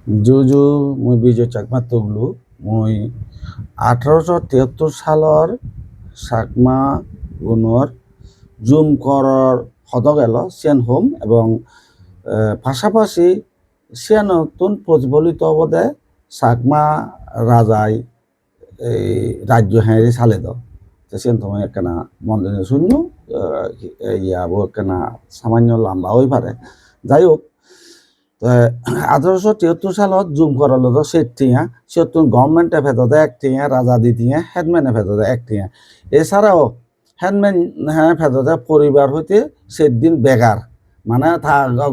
জুজু মই বিজয় চাকমা তগলু মই 1873 সালৰ চাকমা গুণৰ জুম কৰৰ সদক এল সিয়ান হোম এবং পাশাপাশি সিয়ানতুন প্রতিফলিত অবদে চাকমা রাজাই এই রাজ্য হ্যাঁ সালে দ সিয়ান তোমায় একখানা মন্দির শূন্য ইয়াবো একখানা সামান্য লম্বা হয়ে পারে যাই হোক 1873 সালত জুম করলো তো সেটিয়া সেতুন গভর্নমেন্টে ভেতরে একটিয়া রাজা দিতিয়া হেডম্যানে ভেতরে একটিয়া এছাড়াও হেডম্যান হ্যাঁ ভেতরে পরিবার হইতে সেদিন বেগার মানে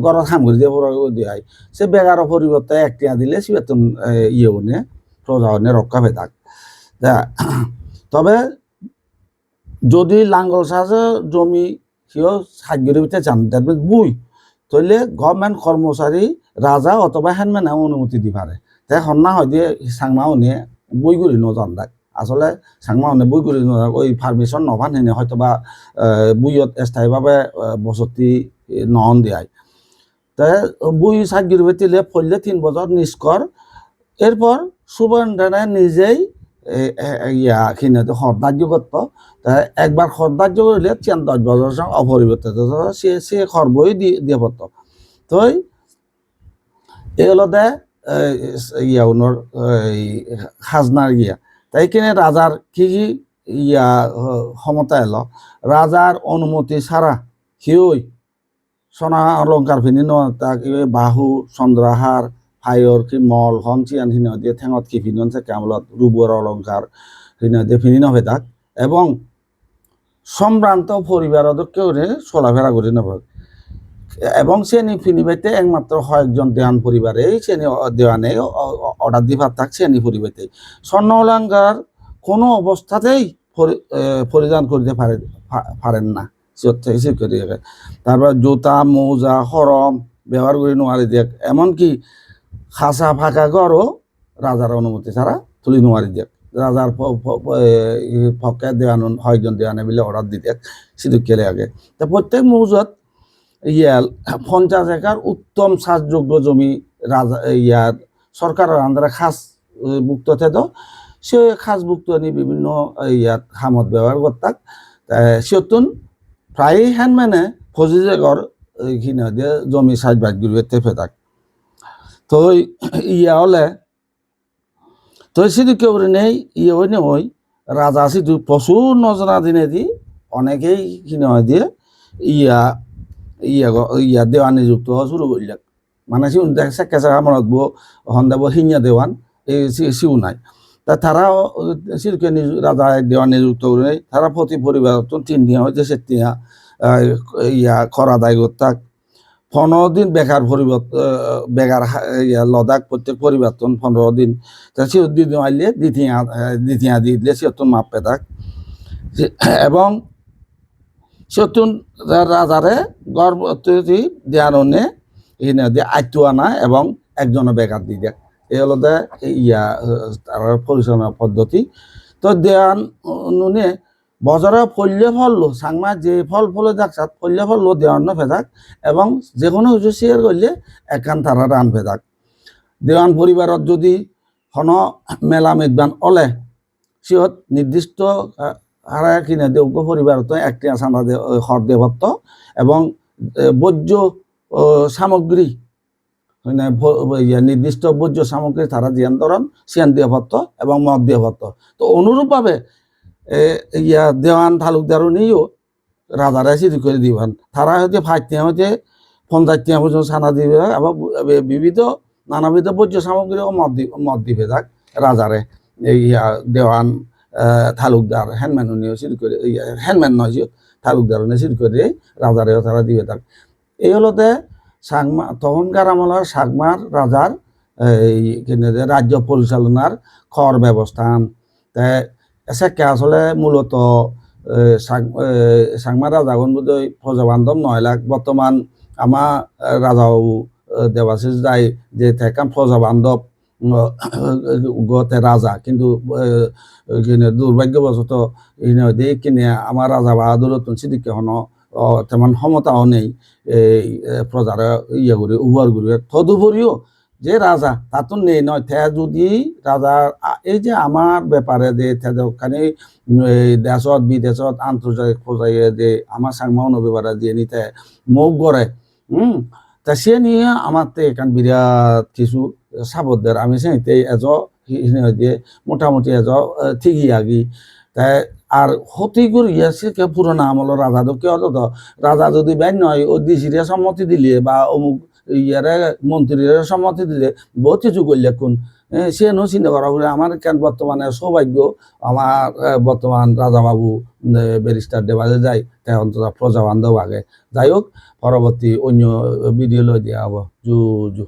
গড় সামগ্রী দিয়ে দিয়া হয় সে বেগারও পরিবর্তে একটিয়া দিলে সে বেতন ইয়ে উনি প্রজা উনি রক্ষা পেয়ে থাক তবে যদি লাঙ্গল সাজে জমি সিও সাগ্যের ভিতরে চান দেখবেন বুই তইলে গভর্নমেন্ট কর্মচারী রাজা অথবা হেনম্যান অনুমতি দি পারে তাই হন্না হয় দিয়ে সাংমা উনিয়ে বই গুলি নজান দেখ আসলে সাংমা উনি বই গুলি নজান ওই পারমিশন নভান হেনে হয়তো বা বইয়ত স্থায়ীভাবে বসতি নহন দিয়াই তাই বই সাগ্যের ভিতরে ফললে 3 বছর নিষ্কর এরপর সুবর্ণে নিজেই ইয়া খিনে হরদার্য করতো একবার হরদার্য করলে 10 বছর সঙ্গে অপরিবর্তিত সে খরবই দিয়ে পড়তো তো এগুলো দেয় ইয়া উনোর খাজনার গিয়া তাই কিনে রাজার কি ইয়া ক্ষমতা এলো রাজার অনুমতি ছাড়া হিওই সোনা অলঙ্কার ফিনি বাহু চন্দ্রহার ফাইর কি মল হন চিয়ান হিন দিয়ে ঠেঙত কি ফিনন সে কেমলত রূপর অলঙ্কার হিন দিয়ে ফিনি নভে তাক এবং সম্ভ্রান্ত পরিবারত কেউ চলাফেরা করে নেব এবং শ্রেণী ফিনিবাইতে একমাত্র কয়েকজন দেওয়ান পরিবারে শ্রেণী দেওয়ানে অর্ডার দিবার থাক শ্রেণী পরিবারতে স্বর্ণ অলঙ্কার কোনো অবস্থাতেই পরিধান করতে পারেন না তারপর জুতা মৌজা হরম ব্যবহার করে নোয়ারি দেখ এমনকি খাসা ফাঁকা ঘরও রাজার অনুমতি ছাড়া তুলি নোয়ারি দেখ রাজার পক্ষে দেওয়ান কয়েকজন দেওয়ানে মিলে অর্ডার দিতে সিধু কেলে আগে তা প্রত্যেক মৌজাত ইয়াল 50 একর উত্তম চাষযোগ্য জমি রাজা ইয়ার সরকারের আন্দারে খাস মুক্ত থেদ সে খাস মুক্ত নি বিভিন্ন ইয়াত খামত ব্যবহার করতাক সেতুন প্রায় হ্যান্ডম্যানে 25 একর এইখানে দিয়ে জমি চাষবাস গুলিতে ফেতাক তো ইয়া হলে তো সিধু কেউ নেই ইয়ে হই ওই রাজা সিধু প্রচুর নজনা দিনে দি অনেকেই কিনে দিয়ে ইয়া ইয়া ইয়া দেওয়ান নিযুক্ত হওয়া শুরু করলেন মানে সিউন দেখছে কেঁচা কামড়ত বো হন্দাব হিঙা দেওয়ান এই সিউ নাই তা তারাও সিরকে রাজা দেওয়ান নিযুক্ত করে তারা প্রতি পরিবার 3 দিয়া হয়েছে সে তিয়া ইয়া খরা দায় করতাক 15 দিন বেকার বেকার ইয়া লদাখ প্রত্যেক পরিবর্তন 15 দিন তা সে দিন আইলে দ্বিতীয় দিলে সেতুন মাপ পেতাক এবং সেতুন রাজারে গর্ভবতী দেয়ানে এনে দিয়ে আইতুয়ানা এবং একজন বেকার দি দেখ এই হলো ইয়া পরিচালনা পদ্ধতি তো দেয়ান নুনে বজারে ফললে ফললো সাংমা যে ফল ফলে দেখছাত ফললে ফললো দেওয়ান ফেদাক এবং যে কোনো কিছু শেয়ার করলে একান তারা রান ফেদাক দেওয়ান পরিবারত যদি হন মেলা মেদবান অলে সিহত নির্দিষ্ট হারা কিনে দেউগ পরিবারত একটি আসাম হর দেবত্ব এবং বর্জ্য সামগ্রী নির্দিষ্ট বর্জ্য সামগ্রী তারা জিয়ান ধরন সিয়ান দেবত্ব এবং মদ দেবত্ব তো অনুরূপভাবে ইয়া দেওয়ান তালুকদারও নিয়েও রাজারা সিদ্ধ করে দিবেন তারা হয়তো 5 হইতে 50 পর্যন্ত সানা দিবে আবার বিবিধ নানাবিধ বর্জ্য সামগ্রীও মদ দিবে যাক রাজারে ইয়া দেওয়ান তালুকদার হ্যান্ডম্যান নিয়েও সিদ্ধ করে হ্যান্ডম্যান নয় তালুকদার নিয়ে সিদ্ধ করে রাজারেও তারা দিবে থাক এই হলোতে সাংমা তখনকার আমলের সাগমার রাজার এই রাজ্য পরিচালনার খর ব্যবস্থান এসে আসলে মূলত সাংমা রাজাগণ বোধহয় প্রজাবান্ধব 9 লাখ বর্তমান আমার রাজাবাবু দেবাশিস দায় যে থেকে প্রজাবান্ধব গতে রাজা কিন্তু দুর্ভাগ্যবশত কিনে আমার রাজা বাহাদুর সিদ্দিকে হন তেমন ক্ষমতাও নেই প্রজারা ইয়ে করে উভর করে তদুপরিও যে রাজা তা তো নেই নয় তে যদি রাজার এই যে আমার ব্যাপারে যে ওখানে দেশত বিদেশত আন্তর্জাতিক পর্যায়ে যে আমার সাংমাউন ব্যাপারে দিয়ে নিতে মুখ গড়ে তা সে নিয়ে আমার তো এখান বিরাট কিছু সাবধান আমি চাইতে এজ যে মোটামুটি এজ ঠিকই আগি তাই আর হতি করে গিয়েছে কে পুরোনো আমলের রাজা তো কে হতো তো রাজা যদি বেন নয় ও ডিসিরে সম্মতি দিলে বা অমুক ইয়ারে মন্ত্রীর সম্মতি দিলে বহুত কিছু করলে কোন সে নো চিন্তা করা বলে আমার কেন বর্তমানে সৌভাগ্য আমার বর্তমান রাজা বাবু ব্যারিস্টার দেবালে যায় তাই অন্তত প্রজা বান্ধব আগে যাই হোক পরবর্তী অন্য ভিডিও লই দিয়া হবো জু জু